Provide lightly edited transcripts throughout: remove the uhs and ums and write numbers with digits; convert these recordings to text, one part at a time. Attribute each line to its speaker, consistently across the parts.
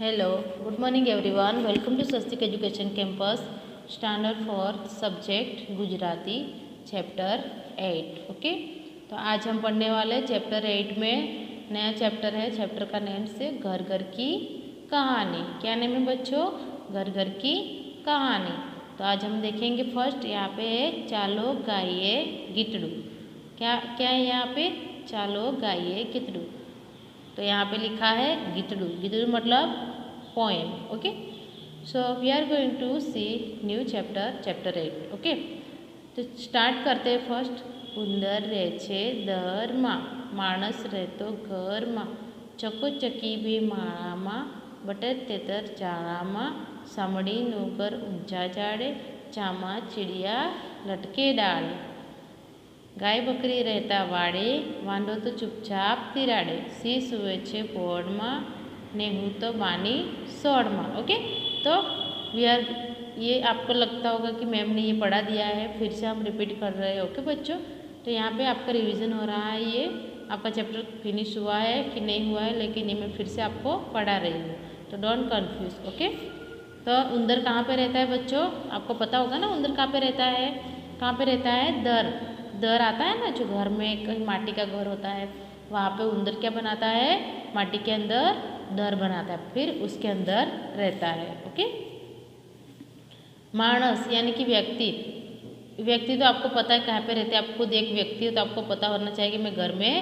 Speaker 1: Hello, good morning everyone. Welcome to Swastik Education Campus, Standard 4th Subject Gujarati Chapter 8. Okay, तो आज हम पढ़ने वाले चैप्टर 8 में नया चैप्टर है। चैप्टर का नेम से घर घर की कहानी। क्या नेम है बच्चों? घर घर की कहानी। तो आज हम देखेंगे फर्स्ट यहाँ पे है चालो गाइए गिटड़ू। क्या क्या है यहाँ पे? चालो गाइए गिटड़ू। तो यहाँ पे लिखा है गिटड़ू। गिटड़ू मतलब poem. Okay, so we are going to see new chapter 8. Okay, तो स्टार्ट करते हैं फर्स्ट। उंदर રહે છે દરમાં, માણસ રહેતો ઘરમાં, ચકોચકી બે માળામાં, બટર તેતર જાળામાં, સામડીનું ઘર ઊંચા ઝાડે, ચામાં ચીડિયા લટકે ડાળે. ગાય બકરી રહેતા વાડે, વાંઢો તો ચૂપચાપ તિરાડે, સિંહ સૂવે છે પોળમાં ને હું तो बानी सोड़ में. ओके, तो वी आर, ये आपको लगता होगा कि मैम ने ये पढ़ा दिया है, फिर से हम रिपीट कर रहे हैं. ओके बच्चों, तो यहाँ पे आपका रिवीजन हो रहा है. ये आपका चैप्टर फिनिश हुआ है कि नहीं हुआ है, लेकिन ये मैं फिर से आपको पढ़ा रही हूँ, तो डोंट कन्फ्यूज. ओके, तो उंदर कहाँ पे रहता है बच्चों? आपको पता होगा ना उंदर कहाँ पे रहता है. कहाँ पे रहता है? दर. दर आता है ना, जो घर में कहीं माटी का घर होता है, वहाँ पे उंदर क्या बनाता है? माटी के अंदर दर बनाता है, फिर उसके अंदर रहता है. ओके, मानस यानी कि व्यक्ति. व्यक्ति तो आपको पता है कहाँ पे रहते हैं. आप खुद एक व्यक्ति हो तो आपको पता होना चाहिए कि मैं घर में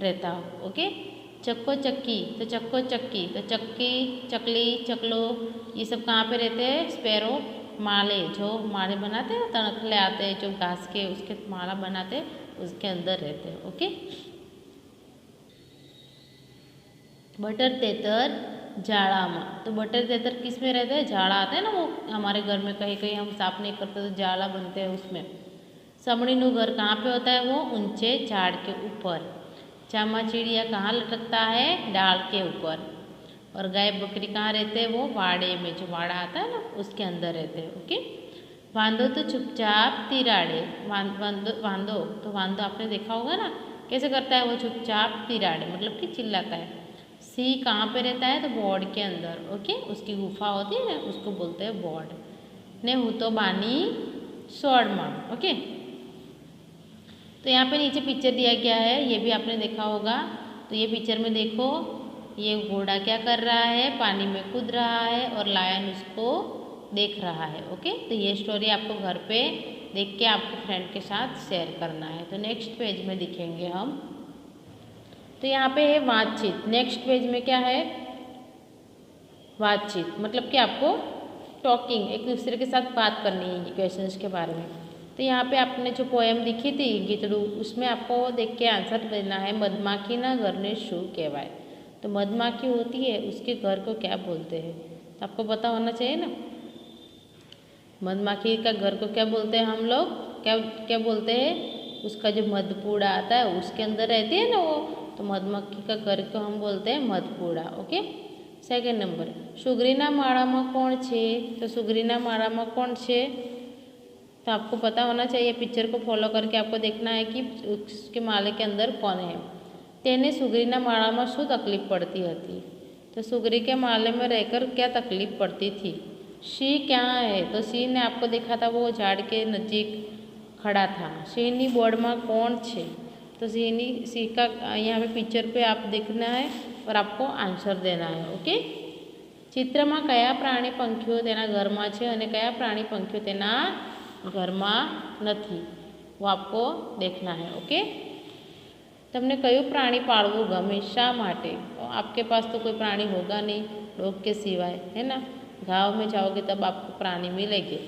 Speaker 1: रहता हूँ. ओके, चक्को चक्की, तो चक्को चक्की, तो चक्की चकली चकलो ये सब कहाँ पे रहते हैं? स्पैरो. माले, जो माले बनाते हैं, तनखले आते हैं जो घास के, उसके माला बनाते हैं, उसके अंदर रहते हैं. ओके, बटर तेतर जाड़ा में, तो बटर तेतर किस में रहते हैं? जाड़ा आता है ना, वो हमारे घर में कहीं कहीं हम साफ नहीं करते तो जाड़ा बनते हैं उसमें. समड़ीनु घर कहाँ पे होता है? वो ऊंचे झाड़ के ऊपर. चामा चिड़िया कहाँ लटकता है? डाल के ऊपर. और गाय बकरी कहाँ रहते हैं? वो वाड़े में, जो वाड़ा आता है ना उसके अंदर रहते हैं. ओके, वांदो तो चुपचाप तिराड़े. वांदो, तो वांदो आपने देखा होगा ना कैसे करता है? वो चुपचाप तिराड़े मतलब कि चिल्लाता है. सिंह कहाँ पे रहता है? तो बोर्ड के अंदर. ओके, उसकी गुफा होती है ना, उसको बोलते हैं बोर्ड. ने हूँ तो बानी सोड़ में. ओके, तो यहाँ पे नीचे पिक्चर दिया गया है, ये भी आपने देखा होगा. तो ये पिक्चर में देखो, ये घोड़ा क्या कर रहा है? पानी में कूद रहा है और लायन उसको देख रहा है. ओके, तो ये स्टोरी आपको घर पे देख के आपके फ्रेंड के साथ शेयर करना है. तो नेक्स्ट पेज में दिखेंगे हम. तो यहाँ पे है बातचीत. नेक्स्ट पेज में क्या है? बातचीत मतलब कि आपको टॉकिंग, एक दूसरे के साथ बात करनी है क्वेश्चंस के बारे में. तो यहाँ पे आपने जो पोएम दिखी थी गीतड़ू, उसमें आपको देख के आंसर देना है. मधमाखी ना घर ने शू कहवाय. तो मधमाखी होती है, उसके घर को क्या बोलते हैं? तो आपको पता होना चाहिए ना. मधमाखी का घर को क्या बोलते हैं हम लोग? क्या क्या बोलते हैं? उसका जो मधपूड़ा आता है उसके अंदर रहती है ना वो, तो मधमाखी का घर को हम बोलते हैं मधपूड़ा. ओके, सेकेंड नंबर, सुगरीना माड़ा में कौन छे? तो सुगरीना माड़ा में कौन छे? तो आपको पता होना चाहिए. पिक्चर को फॉलो करके आपको देखना है कि उसके माले के अंदर कौन है. तेने सुगरीना माड़ा में शू तकलीफ पड़ती थी? तो सुगरी के माले में रहकर क्या तकलीफ पड़ती थी? सिंह क्या है? तो सिंह ने आपको देखा था वो झाड़ के नज़दीक खड़ा था. सिंहनी बोर्ड में कौन छे? तो सिंह का यहाँ पे पिक्चर पे आप देखना है और आपको आंसर देना है. ओके, चित्र में कया प्राणी पंखीओ तेना घर में छे अने कया प्राणी पंखीओ तेना घर में नहीं, वो आपको देखना है. ओके, तमने कયું प्राणी पाळवुं गमे? शा माटे? तो आपके पास तो कोई प्राणी होगा नहीं डॉग के सिवाय, है ना. गाँव में जाओगे तब आपको प्राणी मिलेंगे.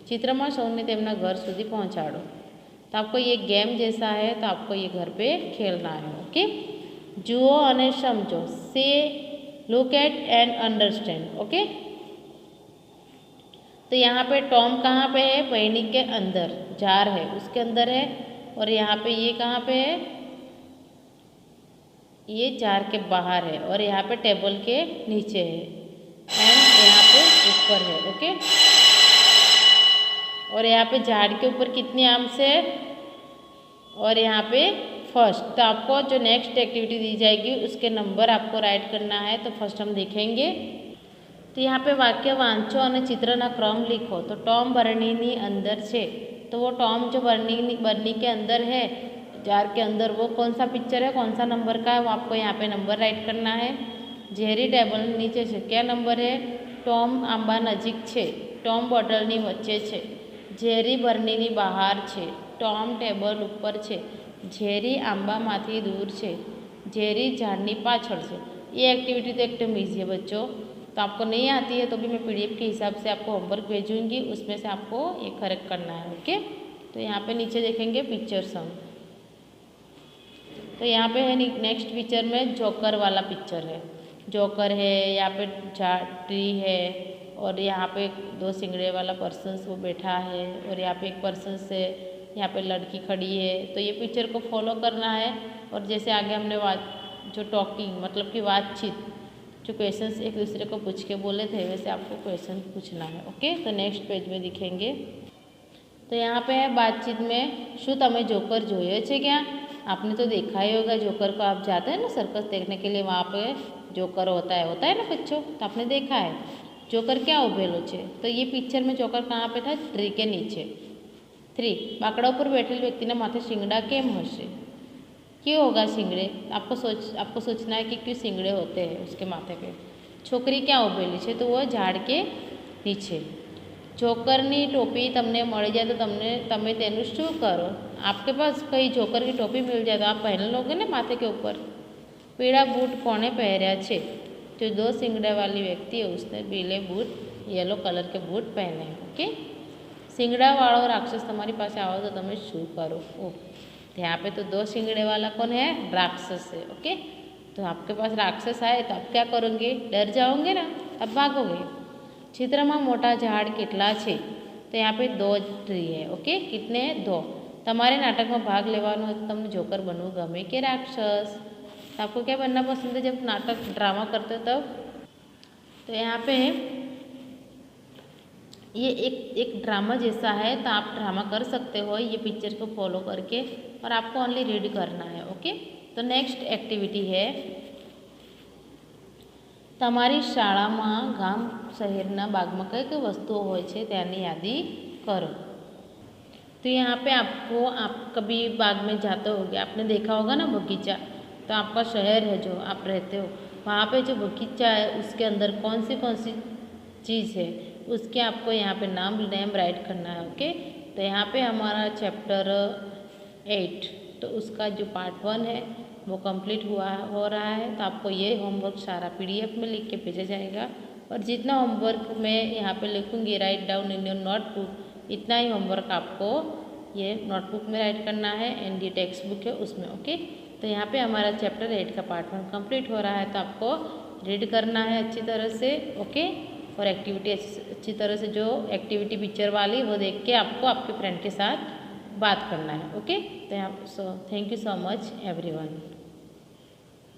Speaker 1: चित्र में सौने तेमना घर सुधी पहुँचाड़ो. तो आपको ये गेम जैसा है, तो आपको ये घर पे खेलना है. ओके, जुओ अने समझो. से, look at and understand. Okay, तो यहाँ पे टॉम कहाँ पे है? पैनी के अंदर. जार है उसके अंदर है. और यहाँ पे ये कहाँ पे है? ये जार के बाहर है. और यहाँ पे टेबल के नीचे है एंड यहाँ पे ऊपर है. ओके, और यहाँ पे झाड़ के ऊपर कितने आम्स है? और यहाँ पे फर्स्ट. तो आपको जो नेक्स्ट एक्टिविटी दी जाएगी उसके नंबर आपको राइट करना है. तो फर्स्ट हम देखेंगे. तो यहाँ पे वाक्य वांचो और चित्रना क्रम लिखो। तो टॉम बर्नी अंदर छे, तो वो टॉम जो बर्नी के अंदर है, जार के अंदर, वो कौन सा पिक्चर है, कौन सा नंबर का है, वो आपको यहाँ पे नंबर राइट करना है। जेरी टेबल नीचे छे, क्या नंबर है, टॉम आंबा नजीक छे, टॉम बोटलनी वच्चे छे, जेरी बर्नीनी बहार छे, टॉम टेबल ऊपर छे, जेरी आंबामांथी दूर छे, जेरी झाड़नी पाछळ छे। ये एक्टिविटी तो एकदम ईजी है बच्चों। तो आपको नहीं आती है तो भी मैं पीडीएफ के हिसाब से आपको होमवर्क भेजूंगी, उसमें से आपको ये करेक्ट करना है। ओके, तो यहाँ पे नीचे देखेंगे पिक्चर सम। तो यहाँ पे है नेक्स्ट पिक्चर में जोकर वाला पिक्चर है, जोकर है, यहाँ पे ट्री है, और यहाँ पे 2 सिंगड़े वाला पर्सन वो बैठा है, और यहाँ पे एक पर्सन से यहाँ पे लड़की खड़ी है। तो ये पिक्चर को फॉलो करना है, और जैसे आगे हमने जो टॉकिंग मतलब कि बातचीत, जो क्वेश्चंस एक दूसरे को पूछ के बोले थे, वैसे आपको क्वेश्चन पूछना है। ओके, तो नेक्स्ट पेज में दिखेंगे। तो यहाँ पे है बातचीत में, शू तमे जोकर जोयो छे क्या? आपने तो देखा ही होगा जोकर को। आप जाते हैं ना सर्कस देखने के लिए, वहाँ पे जोकर होता है ना बच्चों, तो आपने देखा है। जोकर क्या उभेलो छे? तो ये पिक्चर में जोकर कहाँ पे था? ट्री के नीचे। 3 बाकड़ा पर बैठे व्यक्ति ने माथे शिंगड़ा केम हशे? क्यों होगा शिंगड़े? आपको सोचना है कि क्यों शिंगड़े होते हैं उसके माथे पे। छोकरी क्या उभेली छे? तो वो झाड़ के नीचे। जोकरनी टोपी तमने मળી जाए तो તમે તેનું શું करो? आपके पास कहीं जोकर की टोपी मिल जाए तो आप पहन लोगे ना माथे के ऊपर। पीला बूट कोने पहरा छे? जो 2 सिंगड़े वाली व्यक्ति है उसने पीले बूट, येलो कलर के बूट पहने हैं। ओके, सिंगड़ा वालों राक्षस तुम्हारी पास आओ तो તમે શું करो? ओ, यहाँ पे तो 2 सिंगड़े वाला कौन है? राक्षस है। ओके, तो आपके पास राक्षस आए तो आप क्या करोगे? डर जाओगे ना, अब भागोगे। चित्र में मोटा झाड़ कितला छे? तो यहाँ पे 2 ट्री है। ओके, कितने? 2। तमारे नाटक में भाग लेवानो है तो तमने जोकर बनवू गमे के राक्षस? तो आपको क्या बनना पसंद है जब नाटक ड्रामा करते हो तब? तो यहाँ पे ये एक ड्रामा जैसा है, तो आप ड्रामा कर सकते हो ये पिक्चर को फॉलो करके, और आपको ओनली रीड करना है। ओके, तो नेक्स्ट एक्टिविटी है, तमारी शाळामां गाम शहेरना बागमां कई कई वस्तुओं होय छे तेनी यादी करो। तो यहाँ पे आपको, आप कभी बाग में जाते होगे, आपने देखा होगा ना बगीचा, तो आपका शहर है जो आप रहते हो, वहाँ पे जो बगीचा है उसके अंदर कौन सी चीज़ है उसके आपको यहाँ पे नेम राइट करना है। ओके, तो यहाँ पे हमारा चैप्टर 8, तो उसका जो पार्ट 1 है वो कंप्लीट हो रहा है। तो आपको ये होमवर्क सारा पीडीएफ में लिख के भेजा जाएगा, और जितना होमवर्क मैं यहाँ पे लिखूँगी, write down in your notebook, इतना ही होमवर्क आपको ये नोटबुक में राइट करना है, एंड ये टेक्स्ट बुक है उसमें। ओके, तो यहाँ पे हमारा चैप्टर 8 का पार्ट 1 कंप्लीट हो रहा है, तो आपको रीड करना है अच्छी तरह से। ओके, और एक्टिविटी अच्छी तरह से, जो एक्टिविटी पिक्चर वाली वो देख के आपको आपके फ्रेंड के साथ बात करना है। ओके, तो thank you so much everyone.